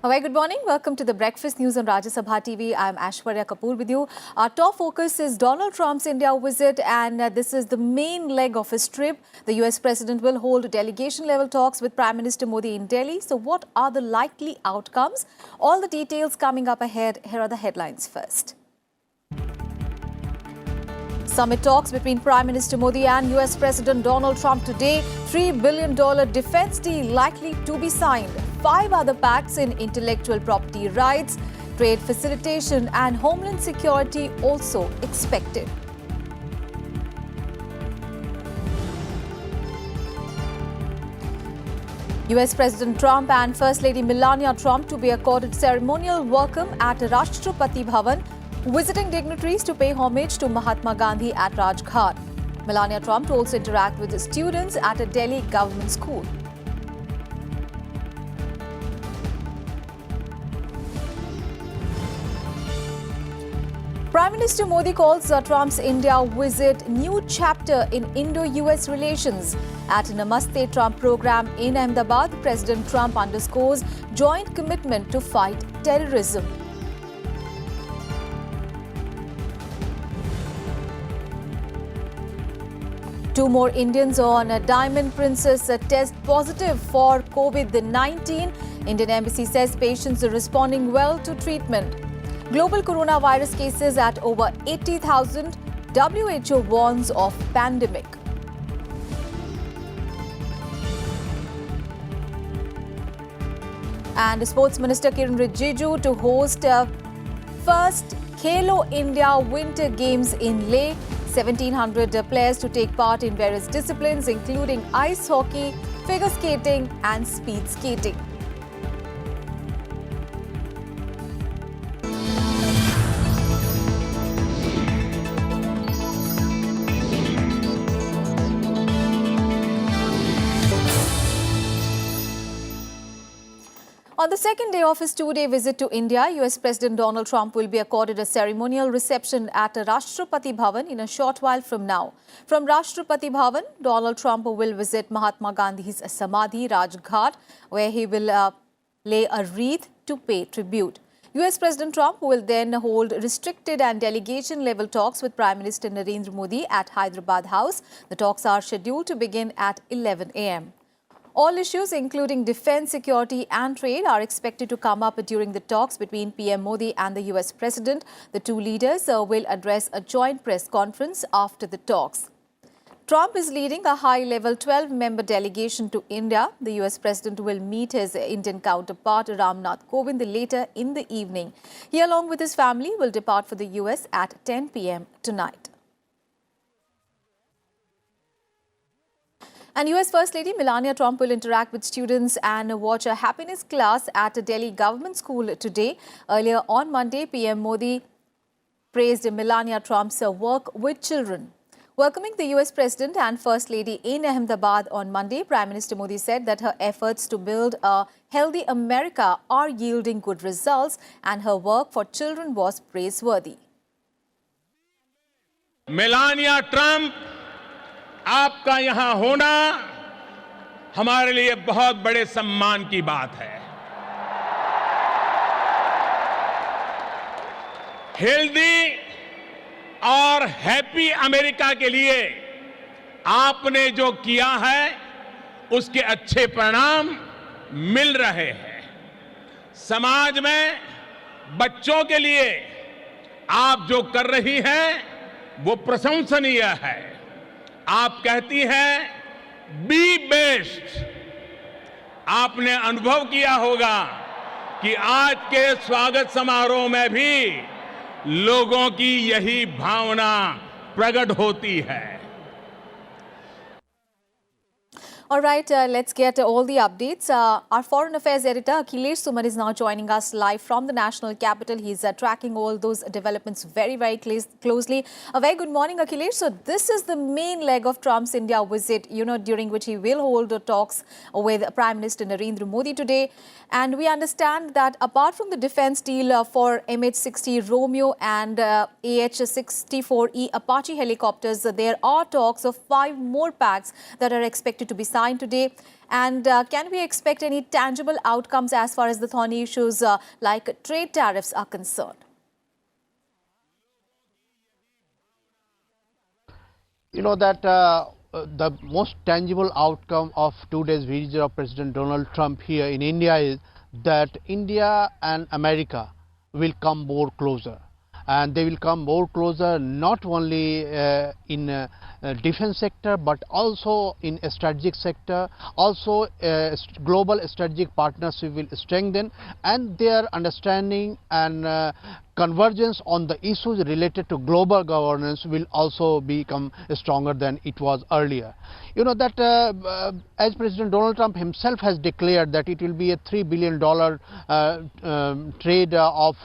A very good morning. Welcome to the Breakfast News on Rajya Sabha TV. I'm Aishwarya Kapoor with you. Our top focus is Donald Trump's India visit, and this is the main leg of his trip. The US President will hold delegation-level talks with Prime Minister Modi in Delhi. So what are the likely outcomes? All the details coming up ahead. Here are the headlines first. Summit talks between Prime Minister Modi and US President Donald Trump today. $3 billion defense deal likely to be signed. 5 other pacts in intellectual property rights, trade facilitation and homeland security also expected. US President Trump and First Lady Melania Trump to be accorded ceremonial welcome at Rashtrapati Bhavan, visiting dignitaries to pay homage to Mahatma Gandhi at Rajghat. Melania Trump to also interact with the students at a Delhi government school. Prime Minister Modi calls Trump's India visit new chapter in Indo-US relations. At a Namaste Trump program in Ahmedabad, President Trump underscores joint commitment to fight terrorism. Two more Indians on a Diamond Princess test positive for COVID-19. Indian Embassy says patients are responding well to treatment. Global coronavirus cases at over 80,000. WHO warns of pandemic. And Sports Minister Kiran Rijiju to host first Khelo India Winter Games in Leh. 1,700 players to take part in various disciplines, including ice hockey, figure skating and speed skating. On the second day of his two-day visit to India, US President Donald Trump will be accorded a ceremonial reception at Rashtrapati Bhavan in a short while from now. From Rashtrapati Bhavan, Donald Trump will visit Mahatma Gandhi's Samadhi, Rajghat, where he will lay a wreath to pay tribute. US President Trump will then hold restricted and delegation-level talks with Prime Minister Narendra Modi at Hyderabad House. The talks are scheduled to begin at 11 a.m. All issues, including defense, security and trade, are expected to come up during the talks between PM Modi and the US President. The two leaders will address a joint press conference after the talks. Trump is leading a high-level 12-member delegation to India. The US President will meet his Indian counterpart Ramnath Kovind later in the evening. He, along with his family, will depart for the US at 10 p.m. tonight. And US First Lady Melania Trump will interact with students and watch a happiness class at a Delhi government school today. Earlier on Monday, PM Modi praised Melania Trump's work with children. Welcoming the US President and First Lady in Ahmedabad on Monday, Prime Minister Modi said that her efforts to build a healthy America are yielding good results and her work for children was praiseworthy. Melania Trump, आपका यहां होना हमारे लिए बहुत बड़े सम्मान की बात है। हेल्दी और हैप्पी अमेरिका के लिए आपने जो किया है उसके अच्छे परिणाम मिल रहे हैं। समाज में बच्चों के लिए आप जो कर रही हैं वो प्रशंसनीय है। आप कहती हैं बी बेस्ट। आपने अनुभव किया होगा कि आज के स्वागत समारोह में भी लोगों की यही भावना प्रकट होती है। All right, let's get all the updates. Our Foreign Affairs Editor, Akhilesh Suman, is now joining us live from the National Capital. He's tracking all those developments very, very closely. A very good morning, Akhilesh. So this is the main leg of Trump's India visit, during which he will hold talks with Prime Minister Narendra Modi today. And we understand that apart from the defense deal for MH-60 Romeo and AH-64E Apache helicopters, there are talks of 5 more pacts that are expected to be signed 9 today. And can we expect any tangible outcomes as far as the thorny issues like trade tariffs are concerned? You know that the most tangible outcome of 2 days visit of President Donald Trump here in India is that India and America will come more closer. And they will come more closer not only in defense sector but also in a strategic sector. Also global strategic partnership will strengthen, and their understanding and convergence on the issues related to global governance will also become stronger than it was earlier. You know that as President Donald Trump himself has declared that it will be a $3 billion trade of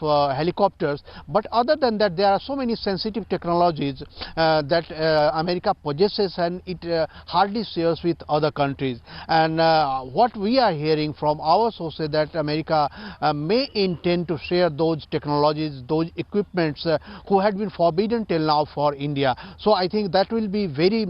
helicopters, but other than that there are so many sensitive technologies that America possesses and it hardly shares with other countries. And what we are hearing from our sources that America may intend to share those technologies, those equipments who had been forbidden till now for India. So I think that will be very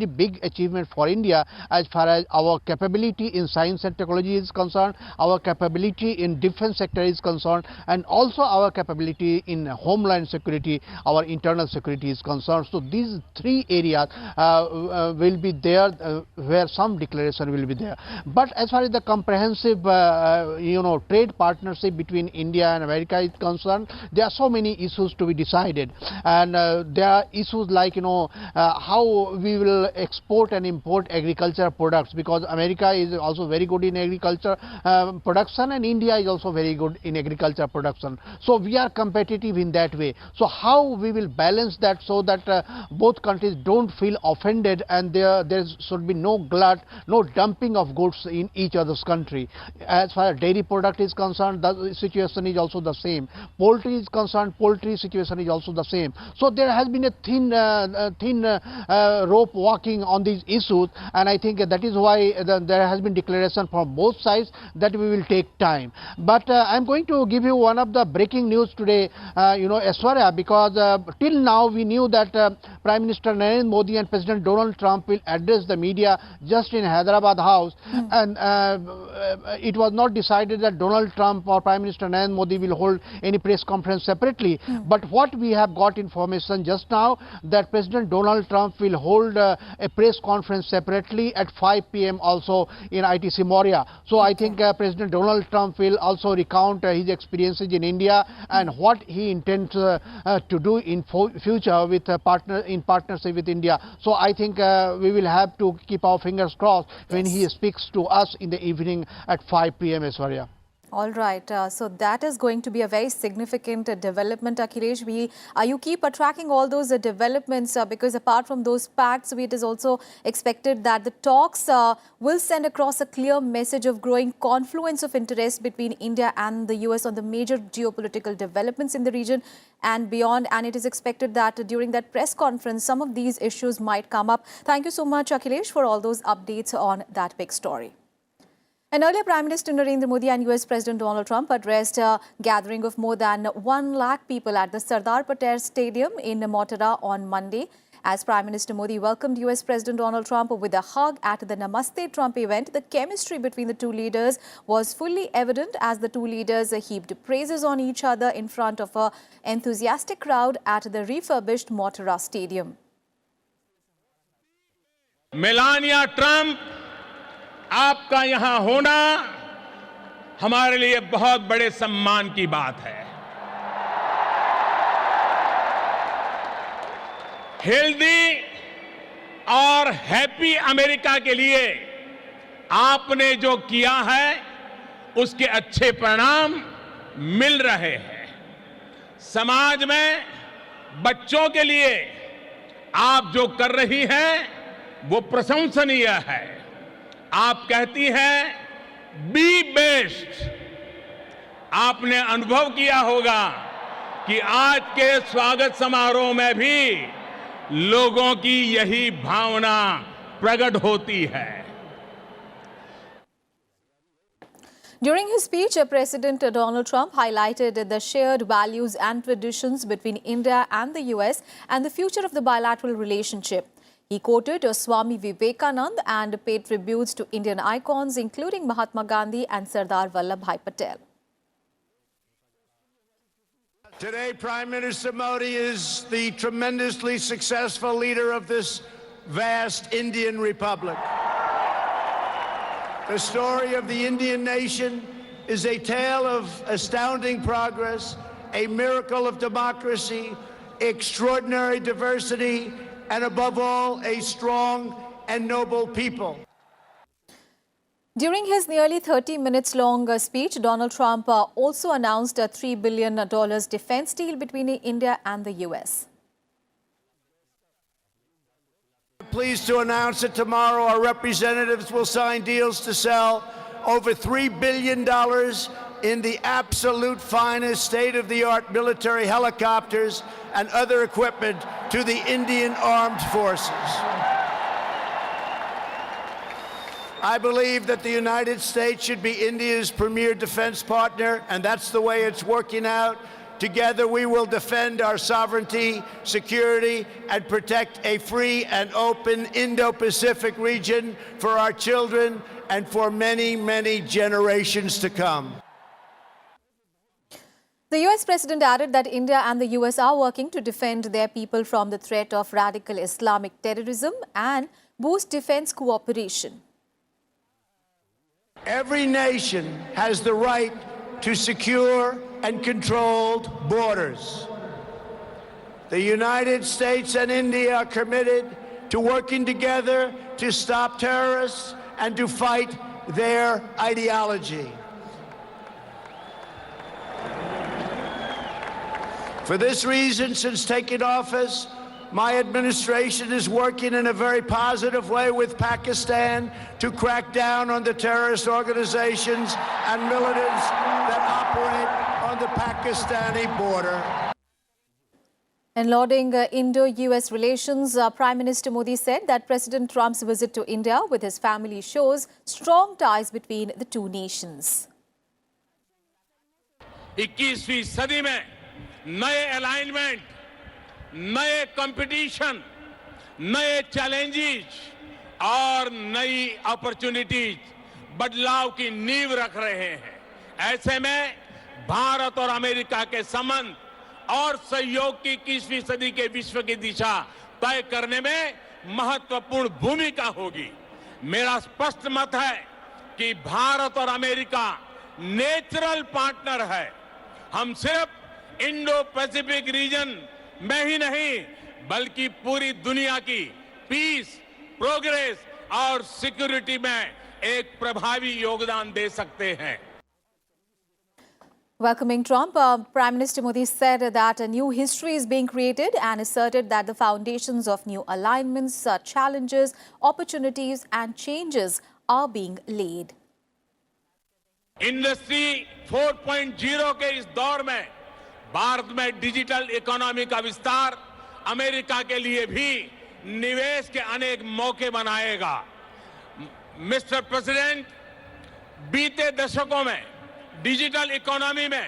big achievement for India as far as our capability in science and technology is concerned, our capability in defense sector is concerned, and also our capability in homeland security, our internal security is concerned. So these three areas will be there where some declaration will be there. But as far as the comprehensive trade partnership between India and America is concerned, there are so many issues to be decided, and there are issues like how we will export and import agricultural products, because America is also very good in agriculture production and India is also very good in agriculture production. So we are competitive in that way. So how we will balance that so that both countries don't feel offended and there should be no glut, no dumping of goods in each other's country. As far as dairy product is concerned, the situation is also the same. Poultry is concerned, poultry situation is also the same. So there has been a thin rope walking on these issues, and I think that is why there has been declaration from both sides that we will take time. But I'm going to give you one of the breaking news today, Aishwarya, because till now we knew that Prime Minister Narendra Modi and President Donald Trump will address the media just in Hyderabad House, and it was not decided that Donald Trump or Prime Minister Narendra Modi will hold any press conference separately. But what we have got information just now that President Donald Trump will hold a press conference separately at 5 p.m. also in ITC Moria. So I think President Donald Trump will also recount his experiences in India and what he intends to do in future with partnership with India. So I think we will have to keep our fingers crossed when he speaks to us in the evening at 5 p.m. Aishwarya. All right. So that is going to be a very significant development, Akhilesh. You keep tracking all those developments because apart from those pacts, it is also expected that the talks will send across a clear message of growing confluence of interest between India and the US on the major geopolitical developments in the region and beyond. And it is expected that during that press conference, some of these issues might come up. Thank you so much, Akhilesh, for all those updates on that big story. And earlier, Prime Minister Narendra Modi and US President Donald Trump addressed a gathering of more than 1 lakh people at the Sardar Patel Stadium in Motera on Monday. As Prime Minister Modi welcomed US President Donald Trump with a hug at the Namaste Trump event, the chemistry between the two leaders was fully evident as the two leaders heaped praises on each other in front of an enthusiastic crowd at the refurbished Motera Stadium. Melania Trump, आपका यहां होना हमारे लिए बहुत बड़े सम्मान की बात है। हेल्दी और हैप्पी अमेरिका के लिए आपने जो किया है उसके अच्छे परिणाम मिल रहे हैं। समाज में बच्चों के लिए आप जो कर रही हैं वो प्रशंसनीय है। आप कहती हैं बी बेस्ट। आपने अनुभव किया होगा कि आज के स्वागत समारोह में भी लोगों की यही भावना प्रकट होती है। During his speech, President Donald Trump highlighted the shared values and traditions between India and the US and the future of the bilateral relationship. He quoted Swami Vivekanand and paid tributes to Indian icons including Mahatma Gandhi and Sardar Vallabhbhai Patel. Today, Prime Minister Modi is the tremendously successful leader of this vast Indian Republic. The story of the Indian nation is a tale of astounding progress, a miracle of democracy, extraordinary diversity, and above all, a strong and noble people. During his nearly 30 minutes long speech, Donald Trump also announced a $3 billion defense deal between India and the US. Pleased to announce that tomorrow our representatives will sign deals to sell over $3 billion in the absolute finest state-of-the-art military helicopters and other equipment to the Indian Armed Forces. I believe that the United States should be India's premier defense partner, and that's the way it's working out. Together, we will defend our sovereignty, security, and protect a free and open Indo-Pacific region for our children and for many, many generations to come. The US President added that India and the US are working to defend their people from the threat of radical Islamic terrorism and boost defense cooperation. Every nation has the right to secure and controlled borders. The United States and India are committed to working together to stop terrorists and to fight their ideology. For this reason, since taking office, my administration is working in a very positive way with Pakistan to crack down on the terrorist organizations and militants that operate on the Pakistani border. In lauding Indo-US relations, Prime Minister Modi said that President Trump's visit to India with his family shows strong ties between the two nations. 21वीं सदी में नए alignment, नए competition, नए challenges और नई opportunities बदलाव की नींव रख रहे हैं। ऐसे में भारत और अमेरिका के संबंध और सहयोग की 21वीं सदी के विश्व की दिशा तय करने में महत्वपूर्ण भूमिका होगी। मेरा स्पष्ट मत है कि भारत और अमेरिका नेचुरल पार्टनर है। हम सिर्फ इंडो पैसिफिक रीजन में ही नहीं बल्कि पूरी दुनिया की पीस, प्रोग्रेस और सिक्योरिटी में एक प्रभावी योगदान दे सकते हैं। Welcoming Trump, Prime Minister Modi said that a new history is being created and asserted that the foundations of new alignments, challenges, opportunities and changes are being laid. Industry 4.0 के इस दौर में भारत में डिजिटल इकोनॉमी का विस्तार America के लिए भी निवेश के अनेक मौके बनाएगा। मिस्टर प्रेसिडेंट, बीते दशकों में डिजिटल इकोनॉमी में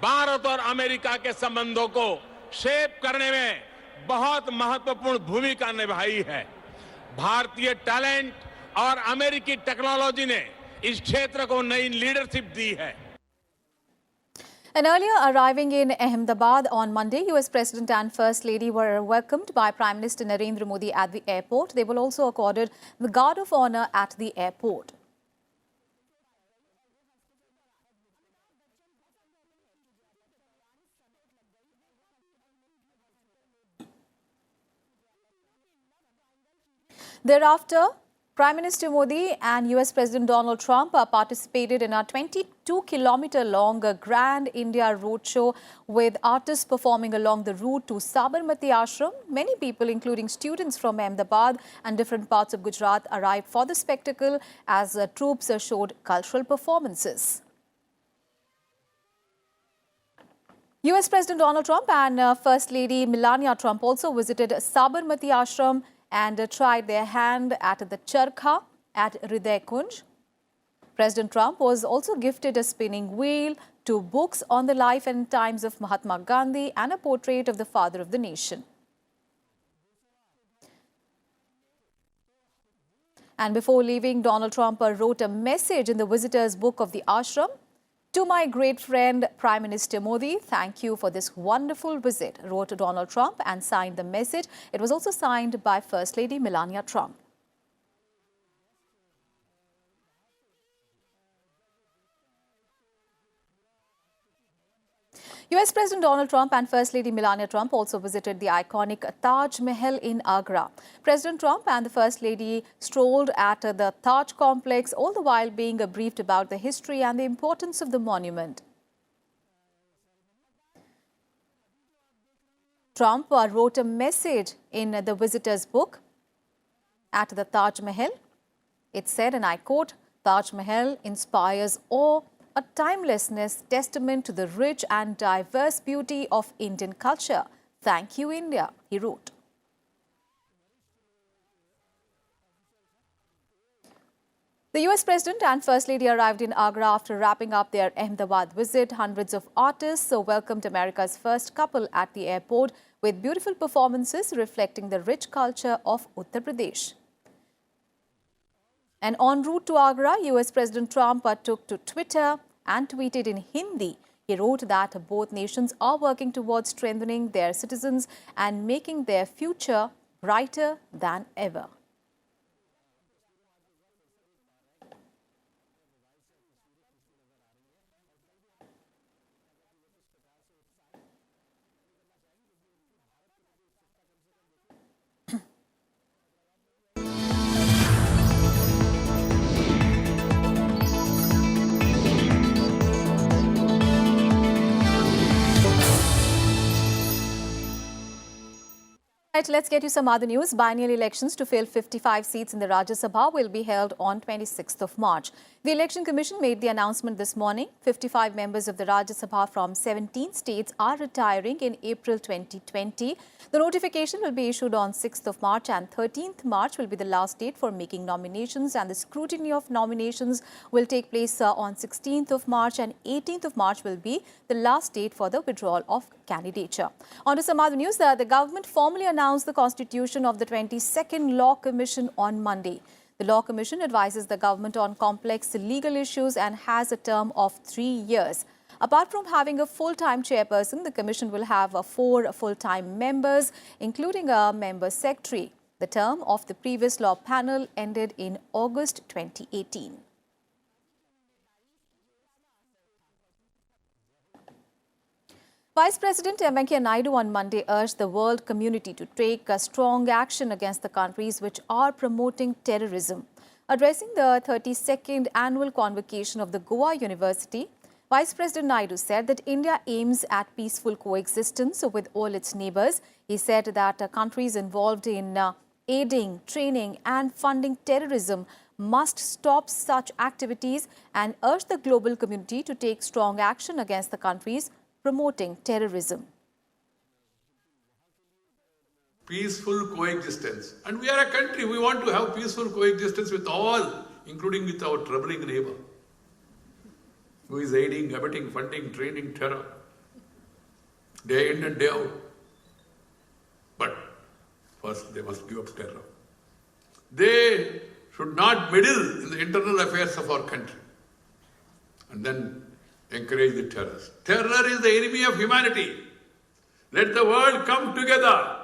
भारत और अमेरिका के संबंधों को शेप करने में बहुत महत्वपूर्ण भूमिका निभाई है। भारतीय टैलेंट और अमेरिकी टेक्नोलॉजी ने इस क्षेत्र को नई लीडरशिप दी है। And earlier arriving in Ahmedabad on Monday, US President and First Lady were welcomed by Prime Minister Narendra Modi at the airport. They were also accorded the Guard of Honor at the airport. Thereafter, Prime Minister Modi and US President Donald Trump participated in a 22-kilometer-long Grand India Roadshow with artists performing along the route to Sabarmati Ashram. Many people, including students from Ahmedabad and different parts of Gujarat, arrived for the spectacle as troops showed cultural performances. US President Donald Trump and First Lady Melania Trump also visited Sabarmati Ashram and tried their hand at the charkha at Hriday Kunj. President Trump was also gifted a spinning wheel, 2 books on the life and times of Mahatma Gandhi and a portrait of the father of the nation. And before leaving, Donald Trump wrote a message in the visitors' book of the ashram. To my great friend, Prime Minister Modi, thank you for this wonderful visit, wrote Donald Trump and signed the message. It was also signed by First Lady Melania Trump. US President Donald Trump and First Lady Melania Trump also visited the iconic Taj Mahal in Agra. President Trump and the First Lady strolled at the Taj complex, all the while being briefed about the history and the importance of the monument. Trump wrote a message in the visitor's book at the Taj Mahal. It said, and I quote, "Taj Mahal inspires awe, a timelessness testament to the rich and diverse beauty of Indian culture. Thank you, India," he wrote. The US President and First Lady arrived in Agra after wrapping up their Ahmedabad visit. Hundreds of artists welcomed America's first couple at the airport with beautiful performances reflecting the rich culture of Uttar Pradesh. And en route to Agra, US President Trump took to Twitter and tweeted in Hindi. He wrote that both nations are working towards strengthening their citizens and making their future brighter than ever. Right, let's get you some other news. Biennial elections to fill 55 seats in the Rajya Sabha will be held on 26th of March. The Election Commission made the announcement this morning. 55 members of the Rajya Sabha from 17 states are retiring in April 2020. The notification will be issued on 6th of March and 13th March will be the last date for making nominations, and the scrutiny of nominations will take place on 16th of March and 18th of March will be the last date for the withdrawal of candidature. On to some other news. The government formally announced the constitution of the 22nd Law Commission on Monday. The Law Commission advises the government on complex legal issues and has a term of 3 years. Apart from having a full-time chairperson, the Commission will have 4 full-time members, including a member secretary. The term of the previous law panel ended in August 2018. Vice President Venkaiah Naidu on Monday urged the world community to take strong action against the countries which are promoting terrorism. Addressing the 32nd annual convocation of the Goa University, Vice President Naidu said that India aims at peaceful coexistence with all its neighbours. He said that countries involved in aiding, training and funding terrorism must stop such activities and urge the global community to take strong action against the countries promoting terrorism. Peaceful coexistence. And we are a country, we want to have peaceful coexistence with all, including with our troubling neighbor, who is aiding, abetting, funding, training terror, day in and day out. But first they must give up terror. They should not meddle in the internal affairs of our country and then encourage the terrorists. Terror is the enemy of humanity. Let the world come together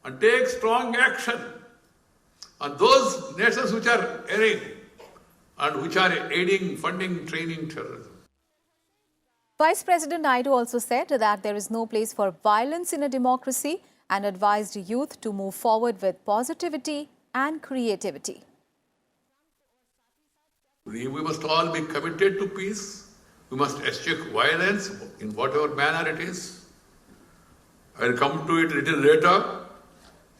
and take strong action on those nations which are erring and which are aiding, funding, training terrorism. Vice President Naidu also said that there is no place for violence in a democracy and advised youth to move forward with positivity and creativity. We must all be committed to peace. We must eschew violence in whatever manner it is. I will come to it a little later.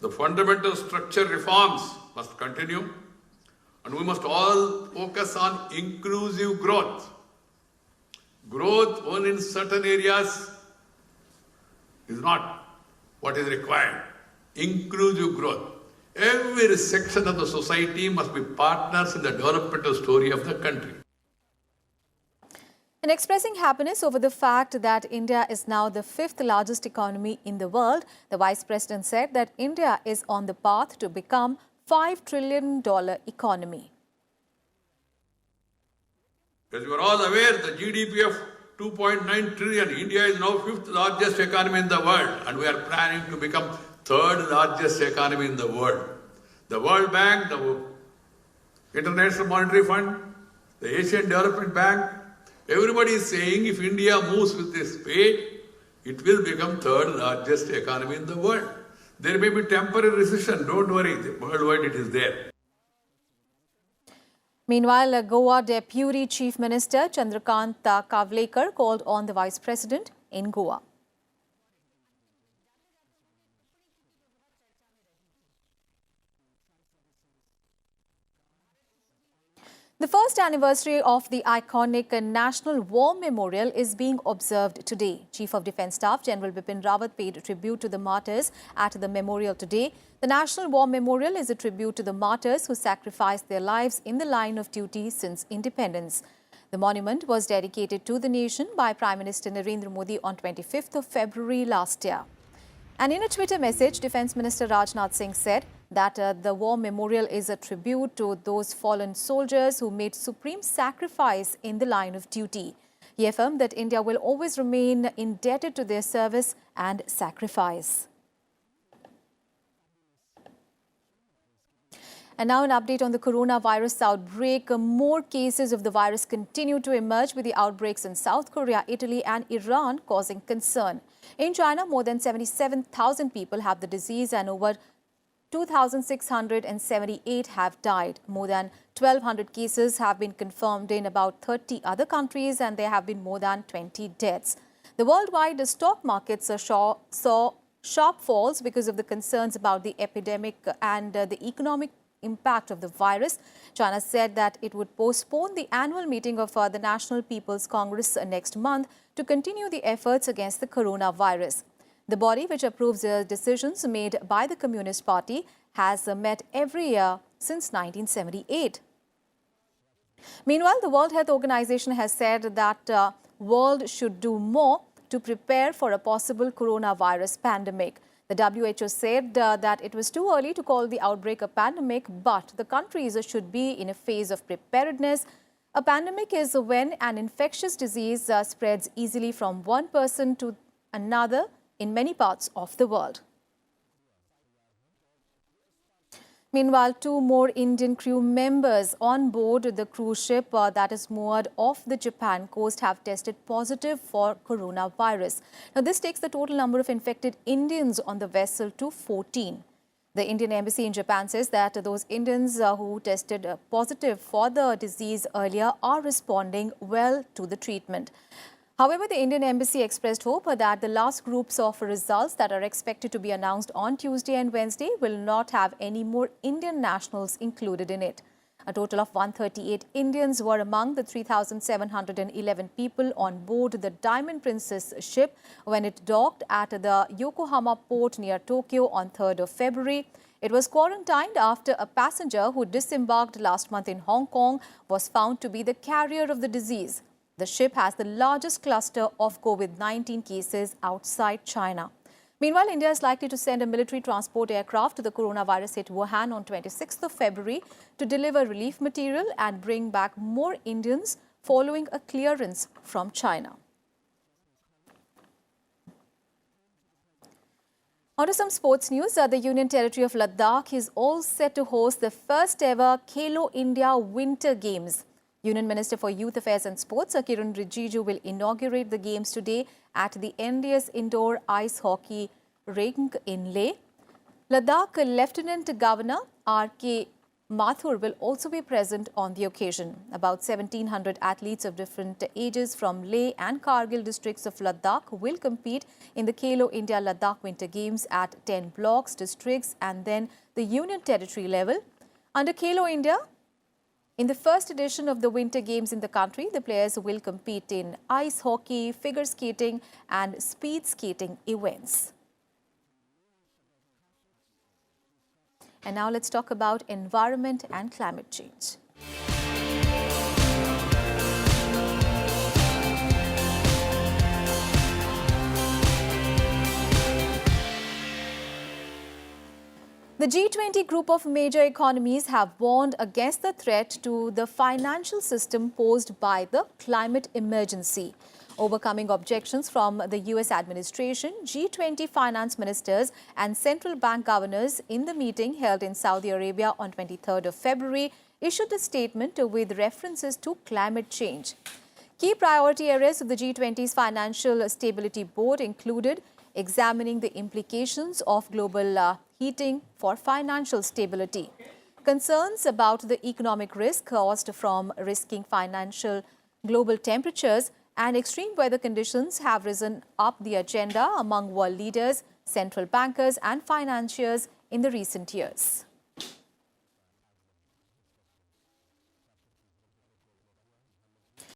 The fundamental structure reforms must continue, and we must all focus on inclusive growth. Growth only in certain areas is not what is required. Inclusive growth. Every section of the society must be partners in the developmental story of the country. In expressing happiness over the fact that India is now the 5th largest economy in the world, the Vice President said that India is on the path to become $5 trillion economy. As you are all aware, the GDP of 2.9 trillion, India is now fifth largest economy in the world, and we are planning to become third largest economy in the world. The World Bank, the International Monetary Fund, the Asian Development Bank, everybody is saying if India moves with this speed, it will become third largest economy in the world. There may be temporary recession, don't worry, worldwide it is there. Meanwhile, Goa Deputy Chief Minister Chandrakant Kavlekar called on the Vice President in Goa. The first anniversary of the iconic National War Memorial is being observed today. Chief of Defence Staff General Bipin Rawat paid tribute to the martyrs at the memorial today. The National War Memorial is a tribute to the martyrs who sacrificed their lives in the line of duty since independence. The monument was dedicated to the nation by Prime Minister Narendra Modi on 25th of February last year. And in a Twitter message, Defence Minister Rajnath Singh said that the War Memorial is a tribute to those fallen soldiers who made supreme sacrifice in the line of duty. He affirmed that India will always remain indebted to their service and sacrifice. And now an update on the coronavirus outbreak. More cases of the virus continue to emerge, with the outbreaks in South Korea, Italy and Iran causing concern. In China, more than 77,000 people have the disease and over 2,678 have died. More than 1,200 cases have been confirmed in about 30 other countries, and there have been more than 20 deaths. The worldwide stock markets saw sharp falls because of the concerns about the epidemic and the economic impact of the virus. China said that it would postpone the annual meeting of the National People's Congress next month to continue the efforts against the coronavirus. The body, which approves decisions made by the Communist Party, has met every year since 1978. Meanwhile, the World Health Organization has said that the world should do more to prepare for a possible coronavirus pandemic. The WHO said that it was too early to call the outbreak a pandemic, but the countries should be in a phase of preparedness. A pandemic is when an infectious disease spreads easily from one person to another in many parts of the world. Meanwhile, 2 more Indian crew members on board the cruise ship that is moored off the Japan coast have tested positive for coronavirus. Now, this takes the total number of infected Indians on the vessel to 14. The Indian Embassy in Japan says that those Indians who tested positive for the disease earlier are responding well to the treatment. However, the Indian Embassy expressed hope that the last groups of results that are expected to be announced on Tuesday and Wednesday will not have any more Indian nationals included in it. A total of 138 Indians were among the 3,711 people on board the Diamond Princess ship when it docked at the Yokohama port near Tokyo on 3rd of February. It was quarantined after a passenger who disembarked last month in Hong Kong was found to be the carrier of the disease. The ship has the largest cluster of COVID-19 cases outside China. Meanwhile, India is likely to send a military transport aircraft to the coronavirus-hit Wuhan on 26th of February to deliver relief material and bring back more Indians following a clearance from China. On to some sports news. The Union Territory of Ladakh is all set to host the first ever Khelo India Winter Games. Union Minister for Youth Affairs and Sports, Kiran Rijiju, will inaugurate the games today at the NDS Indoor Ice Hockey Rink in Leh. Ladakh Lieutenant Governor R.K. Mathur will also be present on the occasion. About 1,700 athletes of different ages from Leh and Kargil districts of Ladakh will compete in the Khelo India Ladakh Winter Games at 10 blocks, districts and then the Union Territory level. Under Khelo India, in the first edition of the Winter Games in the country, the players will compete in ice hockey, figure skating and speed skating events. And now let's talk about environment and climate change. The The G20 group of major economies have warned against the threat to the financial system posed by the climate emergency. Overcoming objections from the US administration, G20 finance ministers and central bank governors in the meeting held in Saudi Arabia on 23rd of February issued a statement with references to climate change. Key priority areas of the G20's Financial Stability Board included examining the implications of global heating for financial stability. Concerns about the economic risk caused from risking financial global temperatures and extreme weather conditions have risen up the agenda among world leaders, central bankers and financiers in the recent years.